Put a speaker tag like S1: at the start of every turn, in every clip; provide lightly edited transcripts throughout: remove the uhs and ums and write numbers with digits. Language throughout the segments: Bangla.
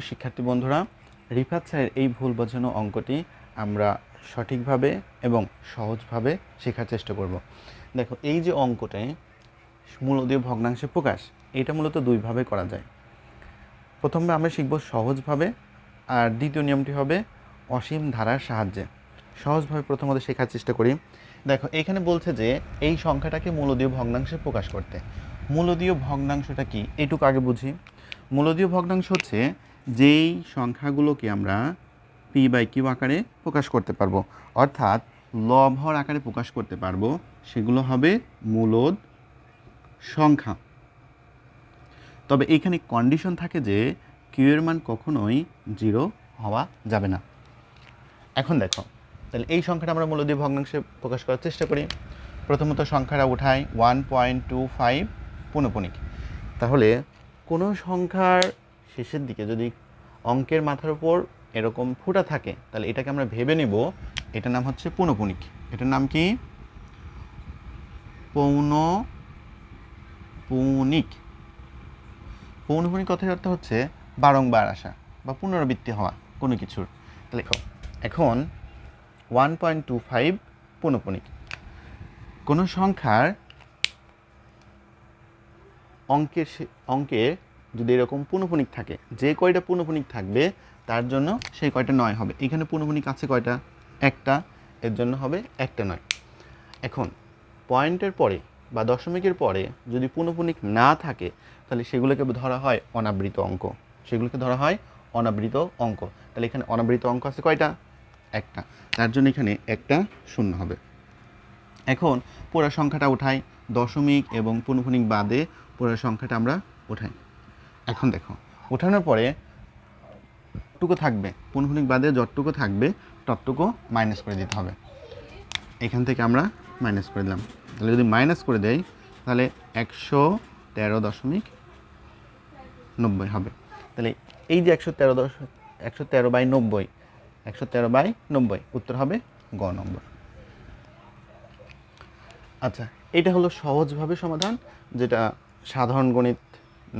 S1: শিক্ষার্থী বন্ধুরা, রিফাত স্যারের এই ভুল বোঝানো অঙ্কটি আমরা সঠিকভাবে এবং সহজভাবে শেখার চেষ্টা করব। দেখো, এই যে অঙ্কটায় মূলদীয় ভগ্নাংশে প্রকাশ, এটা মূলত দুইভাবে করা যায়। প্রথমে আমরা শিখব সহজভাবে, আর দ্বিতীয় নিয়মটি হবে অসীম ধারার সাহায্যে। সহজভাবে প্রথমত শেখার চেষ্টা করি। দেখো, এইখানে বলছে যে এই সংখ্যাটাকে মূলদীয় ভগ্নাংশে প্রকাশ করতে। মূলদীয় ভগ্নাংশটা কি এটুকু আগে বুঝি। মূলদীয় ভগ্নাংশ হচ্ছে যেই সংখ্যাগুলোকে আমরা p/q আকারে প্রকাশ করতে পারবো, অর্থাৎ লব হর আকারে প্রকাশ করতে পারবো, সেগুলো হবে মূলদ সংখ্যা। তবে এখানে কন্ডিশন থাকে যে কিউ এর মান কখনোই 0 হওয়া যাবে না। এখন দেখো, তাহলে এই সংখ্যাটা আমরা মূলদীয় ভগ্নাংশে প্রকাশ করার চেষ্টা করি। প্রথমত সংখ্যাটা উঠাই 1.25 পৌনঃপুনিক। তাহলে কোনো সংখ্যার শেষের দিকে যদি অঙ্কের মাথার উপর এরকম ফুটা থাকে, তাহলে এটাকে আমরা ভেবে নেব এটার নাম হচ্ছে পৌনঃপুনিক। এটার নাম কি? পৌনঃপুনিক। পৌনঃপুনিক কথার অর্থ হচ্ছে বারংবার আসা বা পুনরাবৃত্তি হওয়া কোনো কিছুর। তাহলে এখন 1.25 পৌনঃপুনিক। কোনো সংখ্যার অঙ্কে যদি এরকম পৌনঃপুনিক থাকে, যে কয়টা পৌনঃপুনিক থাকবে তার জন্য সেই কয়টা 9 হবে। এখানে পৌনঃপুনিক আছে কয়টা? একটা, এর জন্য হবে একটা 9। এখন পয়েন্টের পরে বা দশমিকের পরে যদি পৌনঃপুনিক না থাকে, তাহলে সেগুলোকে ধরা হয় অনাবৃত অঙ্ক। তাহলে এখানে অনাবৃত অঙ্ক আছে কয়টা? একটা, তার জন্য এখানে একটা শূন্য হবে। এখন পুরো সংখ্যাটা উঠাই, দশমিক এবং পৌনঃপুনিক বাদে পুরো সংখ্যাটা আমরা উঠাই। এখন দেখো, ওঠানোর পরে যতটুকু থাকবে, পৌনঃপুনিক বাদে যতটুকু থাকবে ততটুকু মাইনাস করে দিতে হবে। এখান থেকে আমরা মাইনাস করে দিলাম। তাহলে যদি মাইনাস করে দেই, তাহলে 113.90 হবে। তাহলে এই যে 113/90 উত্তর হবে গ নম্বর। আচ্ছা, এটা হলো সহজভাবে সমাধান, যেটা সাধারণ গণিত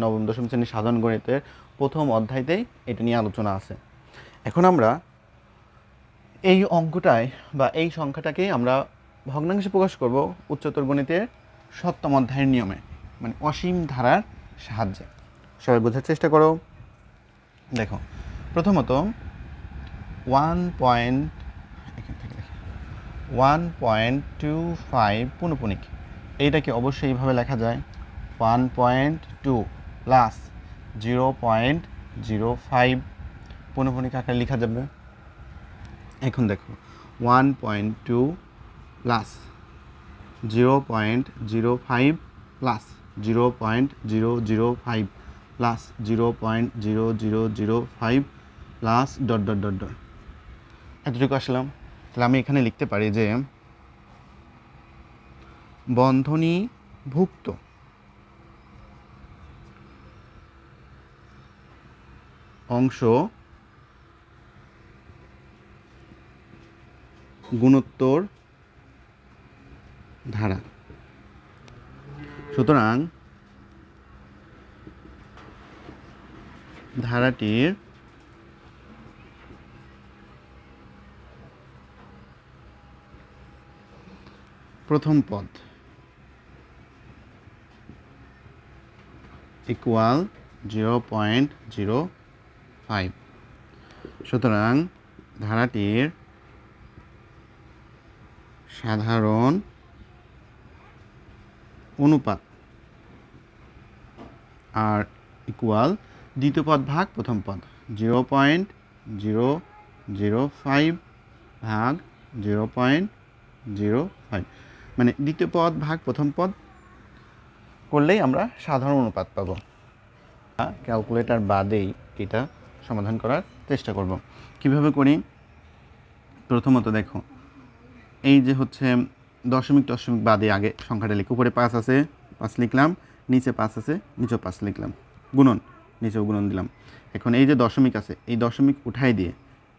S1: নবম দশম শ্রেণীর সাধারণ গণিতের প্রথম অধ্যায়তেই এটা নিয়ে আলোচনা আছে। এখন আমরা এই অঙ্কটায় বা এই সংখ্যাটাকে আমরা ভগ্নাংশে প্রকাশ করব উচ্চতর গণিতের 7ম অধ্যায়ের নিয়মে, মানে অসীম ধারার সাহায্যে। সবাই বোঝার চেষ্টা করো। দেখো, প্রথমত 1.25 পৌনঃপুনিক, এইটাকে অবশ্যই এইভাবে লেখা যায় 1.2 প্লাস 0.05 পৌনঃপুনিক আকারে লেখা যাবে। এখন দেখো, 1.2 plus 0.05 plus 0.005 plus 0.0005 plus dot dot dot dot, এতটুকু আসলাম। তাহলে আমি এখানে লিখতে পারি যে বন্ধনীভুক্ত অংশ গুণোত্তর ধারা। সুতরাং ধারাটির প্রথম পদ ইকুয়াল 0.05। সুতরাং ধারাটির সাধারণ অনুপাত আর ইকুয়াল দ্বিতীয় পদ ভাগ প্রথম পদ, 0.005 ভাগ 0.05, মানে দ্বিতীয় পদ ভাগ প্রথম পদ করলেই আমরা সাধারণ অনুপাত পাবো। ক্যালকুলেটর বাদেই এটা সমাধান করার চেষ্টা করব। কিভাবে করি? প্রথমত দেখো, এই যে হচ্ছে দশমিক বাদে আগে সংখ্যাটা লিখি। উপরে 5 আছে, 5 লিখলাম, নিচে 5 আছে, নিচেও 5 লিখলাম, গুণন, নিচেও গুণন দিলাম। এখন এই যে দশমিক আছে, এই দশমিক উঠাই দিয়ে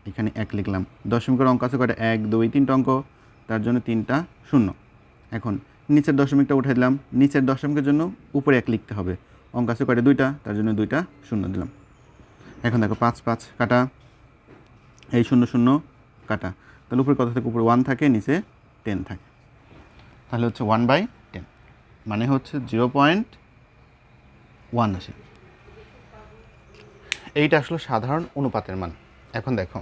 S1: এখানে 1 লিখলাম। দশমিকের অঙ্ক আছে কয়টা? 1 2 3টা অঙ্ক, তার জন্য 3টা শূন্য। এখন নিচের দশমিকটা উঠাই দিলাম, নিচের দশমিকের জন্য উপরে 1 লিখতে হবে। অঙ্ক আছে কয়টা? 2টা, তার জন্য 2টা শূন্য দিলাম। এখন দেখো 5 5 কাটা, এই 0 0 কাটা, তাহলে উপরে কত থাকে? উপরে 1 থাকে, নিচে 10 থাকে, তাহলে হচ্ছে 1/10, মানে হচ্ছে 0.1 আসে। এইটা আসলে সাধারণ অনুপাতের মান। এখন দেখো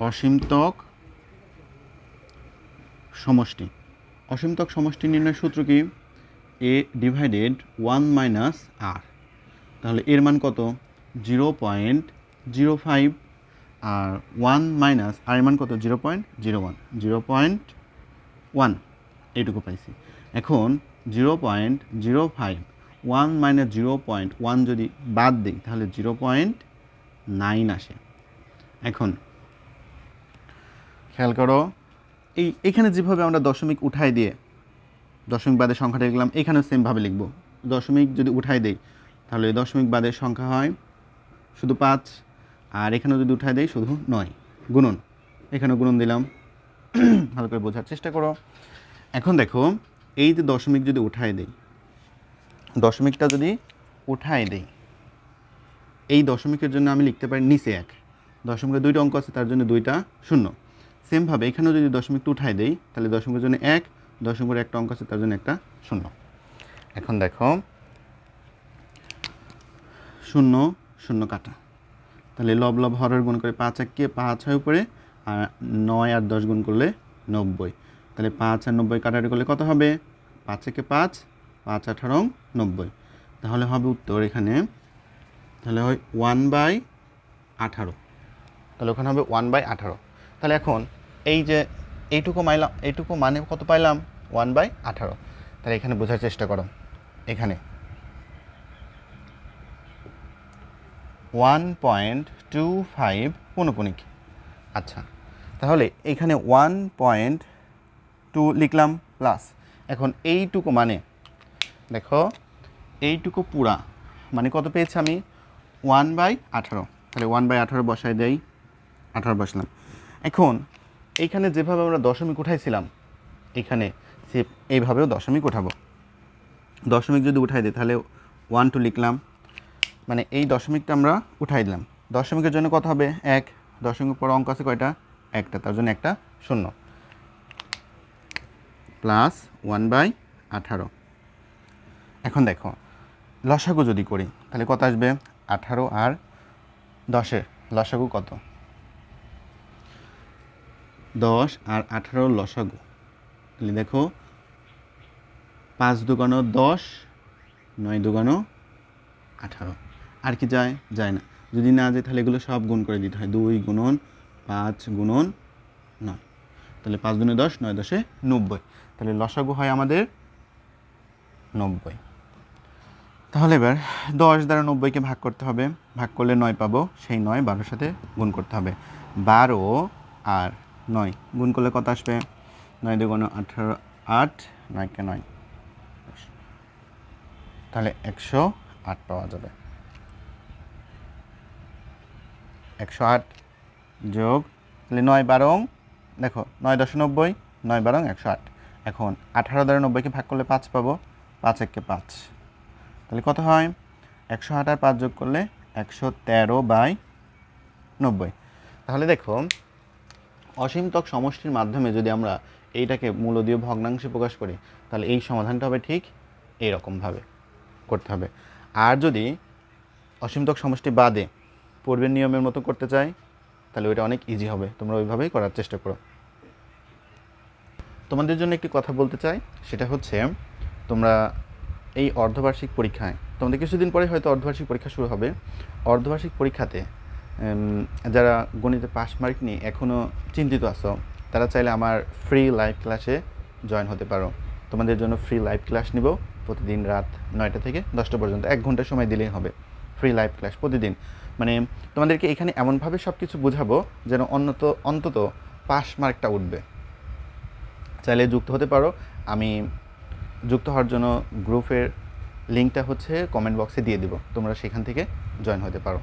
S1: অসীমতক সমষ্টি। অসীমতক সমষ্টি নির্ণয়ের সূত্র কি? a divided 1 minus r। তাহলে এর মান কত? 0.05, আর 1 মাইনাস আর এর মান কত? 0.01, 0.1 এইটুকু পাইছি। এখন 0.05, 1 মাইনাস 0.1 যদি বাদ দিই তাহলে 0.9 আসে। এখন খেয়াল করো, এইখানে যেভাবে আমরা দশমিক উঠাই দিয়ে দশমিক বাদের সংখ্যাটা লিখলাম, এখানেও সেমভাবে লিখব। দশমিক যদি উঠাই দেই তাহলে দশমিক বাদের সংখ্যা হয় শুধু 5, আর এখানেও যদি উঠাই দেই শুধু 9। গুণন, এখানেও গুণন দিলাম। ভালো করে বোঝার চেষ্টা করো। এখন দেখো, এই যে দশমিক যদি উঠাই দেই, দশমিকটা যদি উঠাই দেই, এই দশমিকের জন্য আমি লিখতে পারি নিচে 1। দশমিকের 2টা অঙ্ক আছে, তার জন্য 2টা 0। সেমভাবে এখানেও যদি দশমিকটা উঠাই দেই তাহলে দশমিকের জন্য 1, দশমিকের একটা অঙ্ক আছে, তার জন্য একটা 0। এখন দেখো 0 0 কাটা, তাহলে লব লব হরের গুণ করে 5 1 5 হয় উপরে, আর 9 আর 10 গুণ করলে 90। তাহলে 5 আর 90 কাটাকাটি করলে কত হবে? 5 1 5, 5 18 90। তাহলে হবে উত্তর এখানে, তাহলে হয় 1/18। তাহলে ওখানে হবে 1/18। তাহলে এখন এই যে এইটুকু মানে কত পাইলাম? 1/18। তাহলে এখানে বোঝার চেষ্টা করো, এখানে 1.25 পৌনঃপুনিক। আচ্ছা, তাহলে এখানে 1.2 লিখলাম প্লাস, এখন এইটুকু মানে দেখো, এইটুকু পুরা মানে কত পেয়েছি আমি? 1/18। তাহলে 1/18 বসাই দেই, 18 বসলাম। এখন এইখানে যেভাবে আমরা দশমিক উঠাইছিলাম, এখানে সে এইভাবেও দশমিক উঠাবো। দশমিক যদি উঠাই দিই তাহলে 1 2 লিখলাম, মানে এই দশমিকটা আমরা উঠাই দিলাম। দশমিকের জন্য কত হবে? 1। দশমিকের পর অঙ্ক আছে কয়টা? একটা, তার জন্য একটা 0 প্লাস 1/18। এখন দেখো লসাগু যদি করি তাহলে কত আসবে? 18 আর 10-এর লসাগু কত? 10 আর 18 লসাগু, তাহলে দেখো 5 দুগুণ 10, 9 দুগুণ 18। আর কি যায়? যায় না। যদি না যায় তাহলে এগুলো সব গুণ করে দিতে হয়। 2 গুণন 5 গুণন 9, তাহলে 5 দুগুণে 10, 9 10-এ 90। তাহলে লসাগু হয় আমাদের 90। তাহলে এবার 10 দ্বারা 90-কে ভাগ করতে হবে, ভাগ করলে 9 পাবো, সেই 9 12-এর সাথে গুণ করতে হবে। 12 আর 9 গুণ করলে কত আসবে? 9 দুগুণ 18, 8, 9 কে 9, তাহলে 108 পাওয়া যাবে। 108 যোগ, তাহলে 9 12, দেখো 9 10 90, 9 12 108। এখন 18 দ্বারা 90-কে ভাগ করলে 5 পাবো, 5 1 কে 5, তাহলে কত হয়? 108 আর 5 যোগ করলে 113/90। তাহলে দেখো অসীমতক সমষ্টির মাধ্যমে যদি আমরা এইটাকে মূলদীয় ভগ্নাংশে প্রকাশ করি তাহলে এই সমাধানটা হবে ঠিক এইরকমভাবে করতে হবে। আর যদি অসীমতক সমষ্টি বাদে পূর্বের নিয়মের মতো করতে চাই তাহলে ওইটা অনেক ইজি হবে। তোমরা ওইভাবেই করার চেষ্টা করো। তোমাদের জন্য একটি কথা বলতে চাই, সেটা হচ্ছে তোমরা এই অর্ধবার্ষিক পরীক্ষায়, তোমাদের কিছুদিন পরে হয়তো অর্ধবার্ষিক পরীক্ষা শুরু হবে। অর্ধবার্ষিক পরীক্ষাতে যারা গণিতে পাস মার্ক নিয়ে এখনও চিন্তিত আছো, তারা চাইলে আমার ফ্রি লাইভ ক্লাসে জয়েন হতে পারো। তোমাদের জন্য ফ্রি লাইভ ক্লাস নিব প্রতিদিন রাত 9টা থেকে 10টা পর্যন্ত, 1 ঘন্টা সময় দিলেই হবে। ফ্রি লাইভ ক্লাস প্রতিদিন, মানে তোমাদেরকে এখানে এমনভাবে সব কিছু বোঝাবো যেন অন্তত পাস মার্কটা উঠবে। চাইলে যুক্ত হতে পারো। আমি যুক্ত হওয়ার জন্য গ্রুপের লিঙ্কটা হচ্ছে কমেন্ট বক্সে দিয়ে দিব, তোমরা সেখান থেকে জয়েন হতে পারো।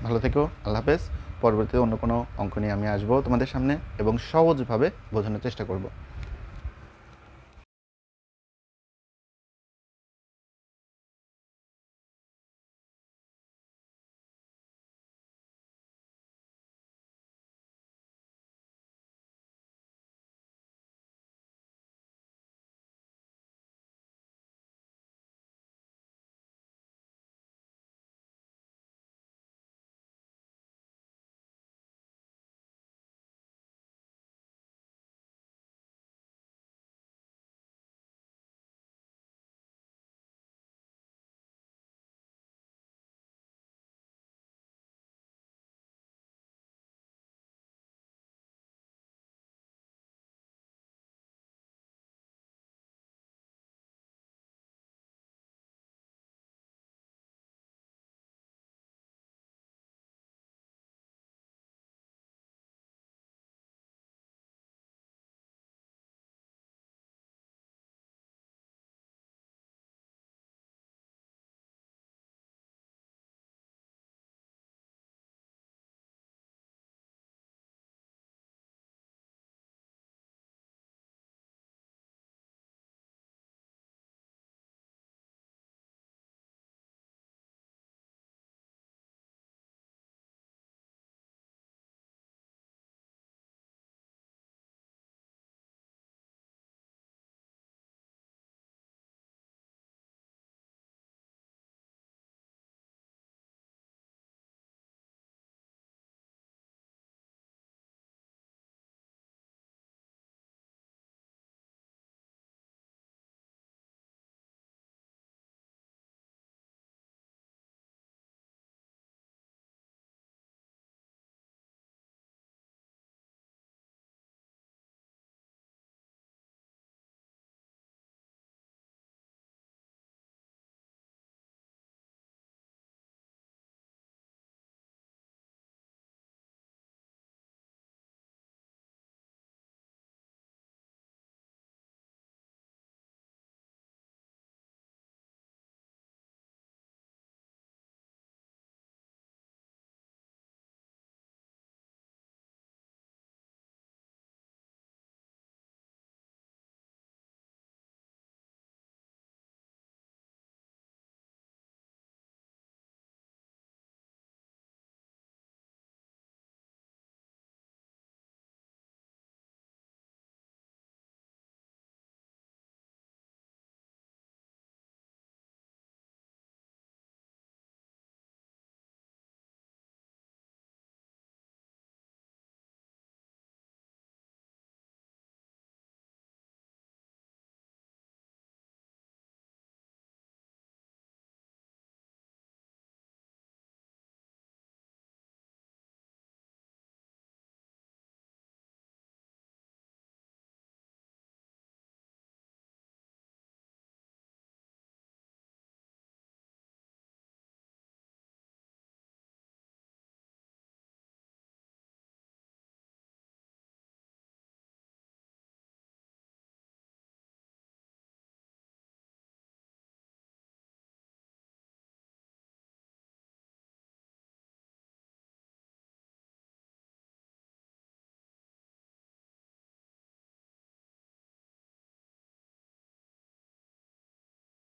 S1: ভালো থেকো, আল্লাহ হাফেজ। পরবর্তীতে অন্য কোনো অঙ্ক নিয়ে আমি আসবো তোমাদের সামনে এবং সহজভাবে বোঝানোর চেষ্টা করব।